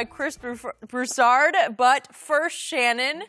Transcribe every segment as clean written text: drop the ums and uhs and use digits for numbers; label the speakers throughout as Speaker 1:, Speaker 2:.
Speaker 1: Chris Broussard, but first, Shannon,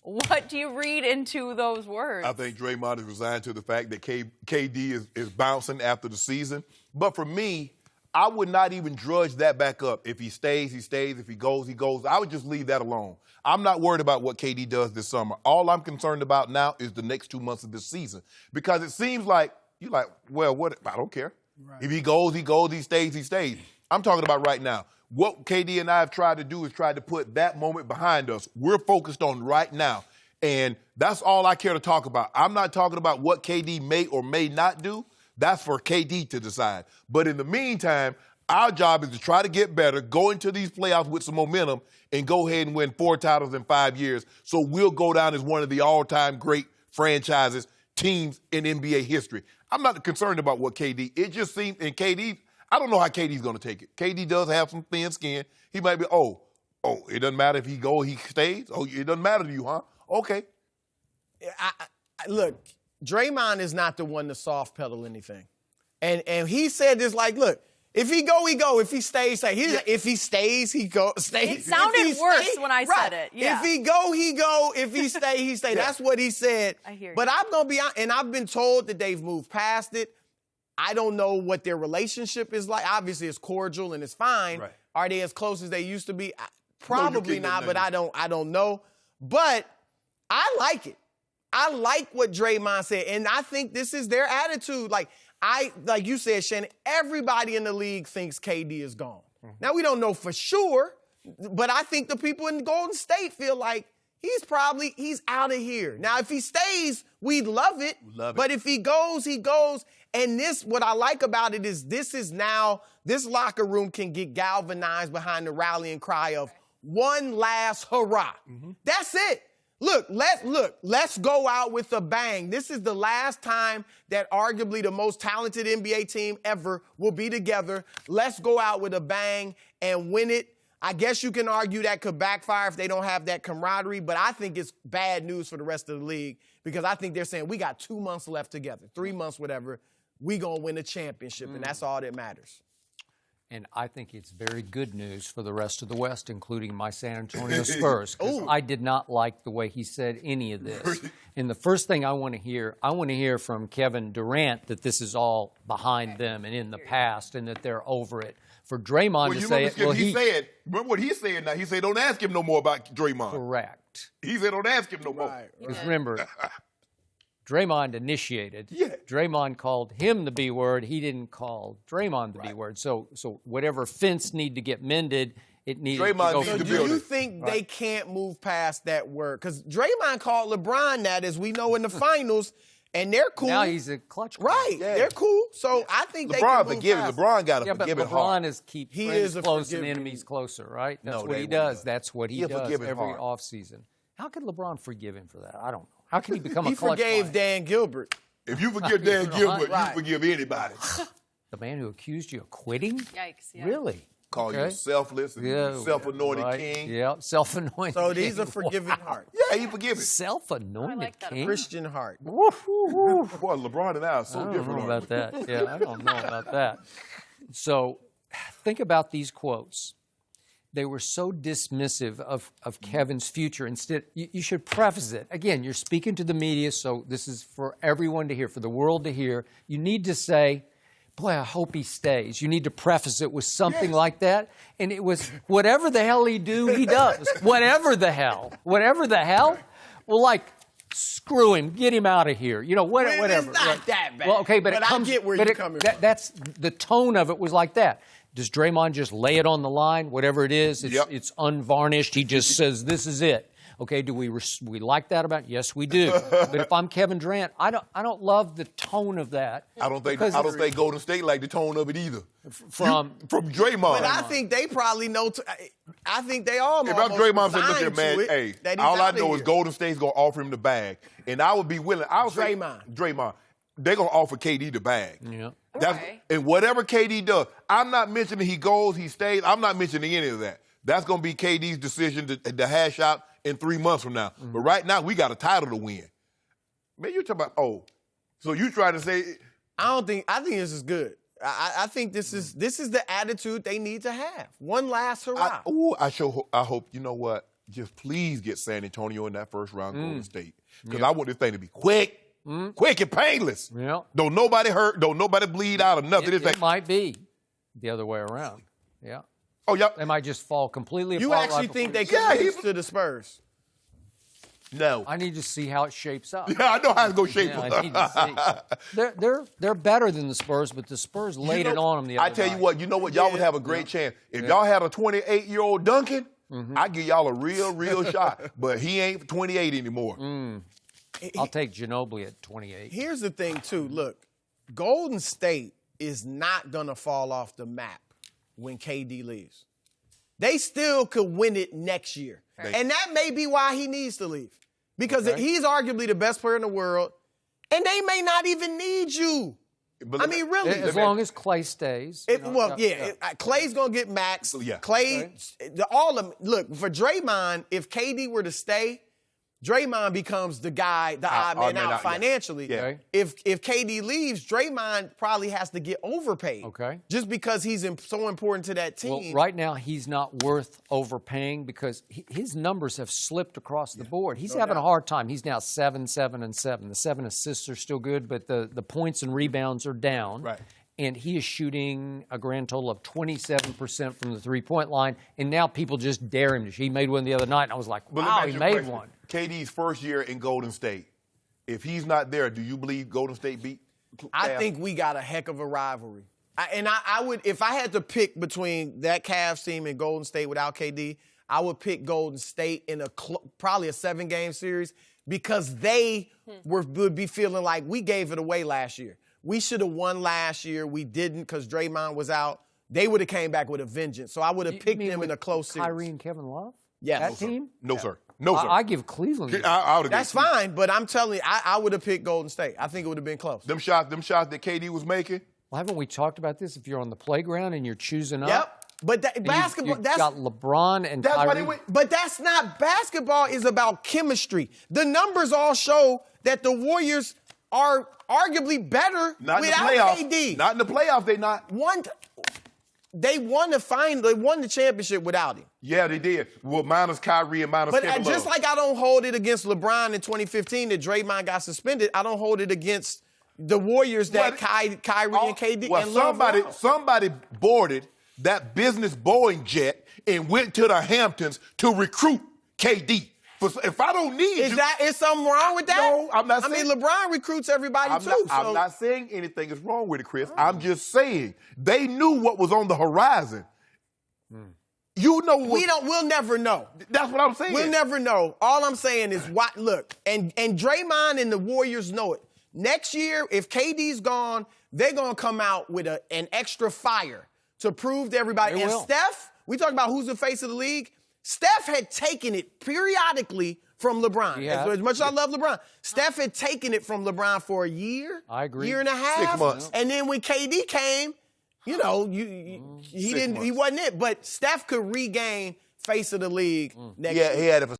Speaker 1: what do you read into those words?
Speaker 2: I think Draymond is resigned to the fact that KD is bouncing after the season. But for me, I would not even drudge that back up. If he stays, he stays. If he goes, he goes. I would just leave that alone. I'm not worried about what KD does this summer. All I'm concerned about now is the next 2 months of this season. Because it seems like, you're like, well, what? I don't care. Right. If he goes, he goes. He stays, he stays. I'm talking about right now. What KD and I have tried to do is try to put that moment behind us. We're focused on right now. And that's all I care to talk about. I'm not talking about what KD may or may not do. That's for KD to decide. But in the meantime, our job is to try to get better, go into these playoffs with some momentum, and go ahead and win 4 titles in 5 years. So we'll go down as one of the all-time great franchises, teams in NBA history. I'm not concerned about what KD. It just seems, and KD, I don't know how KD's going to take it. KD does have some thin skin. He might be, it doesn't matter if he goes, he stays. Oh, it doesn't matter to you, huh? Okay.
Speaker 3: Look, Draymond is not the one to soft pedal anything. And he said this like, look, if he go, he go. If he stays, stay. If he stays, he go. Stay.
Speaker 1: It sounded worse when I said it. Yeah.
Speaker 3: If he go, he go. If he stay, he stay. That's what he said.
Speaker 1: I hear you.
Speaker 3: But I'm going to be honest, and I've been told that they've moved past it. I don't know what their relationship is like. Obviously, it's cordial and it's fine. Right. Are they as close as they used to be? Probably not, but I don't know. But I like it. I like what Draymond said, and I think this is their attitude. Like you said, Shannon, everybody in the league thinks KD is gone. Mm-hmm. Now, we don't know for sure, but I think the people in Golden State feel like he's out of here. Now, if he stays, we'd love it. But if he goes, he goes. And what I like about it is this locker room can get galvanized behind the rallying cry of one last hurrah. Mm-hmm. That's it. Let's go out with a bang. This is the last time that arguably the most talented NBA team ever will be together. Let's go out with a bang and win it. I guess you can argue that could backfire if they don't have that camaraderie, but I think it's bad news for the rest of the league because I think they're saying we got 2 months left together, 3 months, whatever. We gonna win a championship, and that's all that matters.
Speaker 4: And I think it's very good news for the rest of the West, including my San Antonio Spurs. I did not like the way he said any of this. And the first thing I want to hear from Kevin Durant that this is all behind them and in the past and that they're over it. For Draymond to say it,
Speaker 2: remember what he said now? He said, don't ask him no more about Draymond.
Speaker 4: Correct.
Speaker 2: He said, don't ask him no more.
Speaker 4: Because remember, Draymond initiated. Yeah. Draymond called him the B word. He didn't call Draymond the B word. So whatever fence need to get mended, it needed to go.
Speaker 3: So do you think they can't move past that word? Because Draymond called LeBron that, as we know, in the finals, and they're cool.
Speaker 4: Now he's a clutch.
Speaker 3: Right. Yeah. They're cool. So I think they can move past.
Speaker 2: LeBron got a forgiving heart.
Speaker 4: LeBron is keep friends close and enemies closer, right? That's what he does. That's what he does every offseason. How could LeBron forgive him for that? I don't know. How can he become a clutch player?
Speaker 3: He forgave Dan Gilbert.
Speaker 2: If you forgive Dan Gilbert, you forgive anybody.
Speaker 4: The man who accused you of quitting?
Speaker 1: Yikes. Yeah.
Speaker 4: Really?
Speaker 2: Call you selfless and self-anointed king.
Speaker 4: Yeah, self-anointed
Speaker 3: So he's a forgiving heart.
Speaker 2: Yeah, he forgiving.
Speaker 4: Self-anointed king?
Speaker 3: Christian heart.
Speaker 2: Boy, LeBron and I are so different.
Speaker 4: I don't know about that. Yeah, I don't know about that. So think about these quotes. They were so dismissive of Kevin's future. Instead, you should preface it. Again, you're speaking to the media, so this is for everyone to hear, for the world to hear. You need to say, boy, I hope he stays. You need to preface it with something like that. And it was, whatever the hell he do, he does. Whatever the hell. Whatever the hell. Well, like, screw him. Get him out of here. You know, whatever.
Speaker 3: It's not that bad.
Speaker 4: Well, okay, but
Speaker 3: I get where you're coming from.
Speaker 4: That's the tone of it was like that. Does Draymond just lay it on the line, whatever it is? It's unvarnished. He just says, this is it. Okay, do we like that about it? Yes, we do. But if I'm Kevin Durant, I don't love the tone of that.
Speaker 2: I don't think Golden State like the tone of it either.
Speaker 4: From
Speaker 2: Draymond.
Speaker 3: But I think they probably know. I think they all.
Speaker 2: If I'm Draymond, say, look here, man. Hey, all I know is Golden State's gonna offer him the bag, and I would be willing. Draymond. They're going to offer KD the bag.
Speaker 4: Yeah.
Speaker 2: And whatever KD does, I'm not mentioning he goes, he stays. I'm not mentioning any of that. That's going to be KD's decision to hash out in 3 months from now. Mm-hmm. But right now, we got a title to win. Man, you're talking about, so you trying to say.
Speaker 3: I think this is good. I think this is the attitude they need to have. One last hurrah.
Speaker 2: I hope, you know what, just please get San Antonio in that first round Golden State. Because I want this thing to be quick and painless.
Speaker 4: Yeah.
Speaker 2: Don't nobody hurt, don't nobody bleed out or nothing.
Speaker 4: It might be the other way around. Yeah.
Speaker 2: Oh, yeah.
Speaker 4: They might just fall completely apart.
Speaker 3: You actually think they could lose to the Spurs?
Speaker 2: No.
Speaker 4: I need to see how it shapes up.
Speaker 2: Yeah, I know how it's going to shape
Speaker 4: I
Speaker 2: up.
Speaker 4: need to see. They're better than the Spurs, but the Spurs laid it on them the other night.
Speaker 2: I tell you what, y'all would have a great chance. If y'all had a 28-year-old Duncan, I'd give y'all a real shot. But he ain't 28 anymore.
Speaker 4: I'll take Ginobili at 28.
Speaker 3: Here's the thing, too. Look, Golden State is not going to fall off the map when KD leaves. They still could win it next year. And that may be why he needs to leave. Because he's arguably the best player in the world, and they may not even need you. I mean, really.
Speaker 4: As long as Clay stays.
Speaker 3: Clay's going to get max.
Speaker 2: Yeah.
Speaker 3: Clay, look, for Draymond, if KD were to stay, Draymond becomes the guy, the odd man out financially.
Speaker 2: Yeah.
Speaker 4: Okay.
Speaker 3: If KD leaves, Draymond probably has to get overpaid.
Speaker 4: Okay.
Speaker 3: Just because he's so important to that team.
Speaker 4: Well, right now, he's not worth overpaying because his numbers have slipped across the board. He's having a hard time. He's now 7, 7, and 7. The 7 assists are still good, but the points and rebounds are down.
Speaker 2: Right.
Speaker 4: And he is shooting a grand total of 27% from the three-point line, and now people just dare him. He made one the other night, and I was like, wow, he made one.
Speaker 2: KD's first year in Golden State, if he's not there, do you believe Golden State beat?
Speaker 3: I think we got a heck of a rivalry. I would, if I had to pick between that Cavs team and Golden State without KD, I would pick Golden State in probably a 7-game series because they would be feeling like we gave it away last year. We should have won last year. We didn't because Draymond was out. They would have came back with a vengeance. So I would have picked them in a close series.
Speaker 4: Kyrie and Kevin Love?
Speaker 3: Yeah.
Speaker 4: That team?
Speaker 2: No, sir. No, sir.
Speaker 4: I give Cleveland.
Speaker 3: That's fine, but I'm telling you, I would have picked Golden State. I think it would have been close.
Speaker 2: Them shots that KD was making.
Speaker 4: Well, haven't we talked about this? If you're on the playground and you're choosing up.
Speaker 3: Yep. But basketball,
Speaker 4: you've got LeBron and
Speaker 2: that's
Speaker 4: Kyrie.
Speaker 2: why they went.
Speaker 3: But that's not basketball. Is about chemistry. The numbers all show that the Warriors are arguably better
Speaker 2: Not
Speaker 3: without
Speaker 2: in the playoffs.
Speaker 3: KD.
Speaker 2: Not in the playoffs. They not.
Speaker 3: They won the championship without him.
Speaker 2: Yeah, they did. Well, minus Kyrie and minus Kevin Love.
Speaker 3: But just like I don't hold it against LeBron in 2015 that Draymond got suspended, I don't hold it against the Warriors that Kyrie and KD and Love.
Speaker 2: Somebody boarded that business Boeing jet and went to the Hamptons to recruit KD. If I don't need
Speaker 3: is something wrong with that?
Speaker 2: No, I'm not saying.
Speaker 3: I mean, LeBron recruits everybody too.
Speaker 2: I'm not saying anything is wrong with it, Chris. I'm just saying they knew what was on the horizon. You know what?
Speaker 3: We'll never know.
Speaker 2: That's what I'm saying.
Speaker 3: We'll never know. All I'm saying is look, and Draymond and the Warriors know it. Next year, if KD's gone, they're gonna come out with an extra fire to prove to everybody. And Steph, we talk about who's the face of the league. Steph had taken it periodically from LeBron. As much as I love LeBron, Steph had taken it from LeBron for a year,
Speaker 4: I agree.
Speaker 3: year and a half,
Speaker 2: 6 months.
Speaker 3: And then when KD came, he wasn't it. But Steph could regain face of the league next year.
Speaker 2: Yeah, he had it for